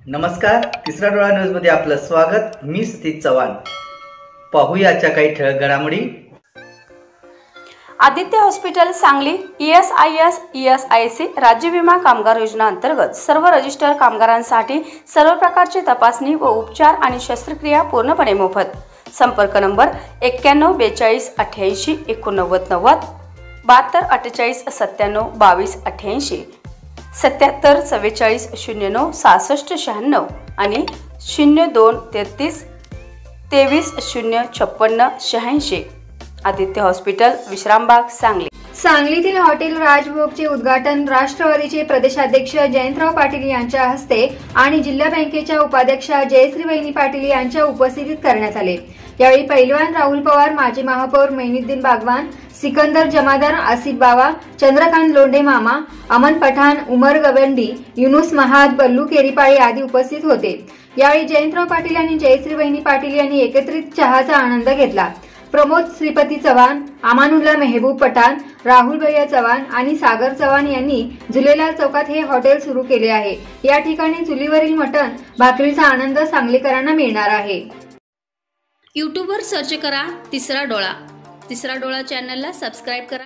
नमस्कार, तिसरा डोळा न्यूज मध्ये आपलं स्वागत। मी सतीश चव्हाण। पाहूया आजच्या काही ठळक घडामोडी। आदित्य हॉस्पिटल सांगली ESIC राज्य विमा कामगार योजना अंतर्गत सर्व रजिस्टर कामगारांसाठी सर्व प्रकारची तपासणी व उपचार आणि शस्त्रक्रिया पूर्णपणे मोफत। संपर्क नंबर 91 42 88 89 90 72 48 97 22 88 77 44 09 66 96 आणि 02 33 23 0 56 86। आदित्य हॉस्पिटल, विश्रामबाग, सांगली। सांगलीतील हॉटेल राजभोगचे उद्घाटन राष्ट्रवादीचे प्रदेशाध्यक्ष जयंतराव पाटील यांच्या हस्ते आणि जिल्हा बँकेच्या उपाध्यक्षा जयश्री वहिनी पाटील यांच्या उपस्थितीत करण्यात आले। यावेळी पैलवान राहुल पवार, माजी महापौर मैनुद्दीन बागवान, सिकंदर जमादार, आसिफ बावा, चंद्रकांत लोंढे मामा, अमन पठाण, उमर गवंडी, युनुस महाद, बल्लू केरीपाळी आदी उपस्थित होते। यावेळी जयंतराव पाटील आणि जयश्री वहिनी पाटील यांनी एकत्रित चहाचा आनंद घेतला। प्रमोद श्रीपती चव्हाण, अमानुल्ला मेहबूब पठाण, राहुल भैया चव्हाण आणि सागर चव्हाण यांनी झुलेलाल चौकात हे हॉटेल सुरू केले आहे। या ठिकाणी चुलीवरील मटण भाकरीचा आनंद सांगलीकरांना मिळणार आहे। यूट्यूबवर सर्च करा तिसरा डोळा। तिसरा डोळा चॅनलला सबस्क्राइब करा।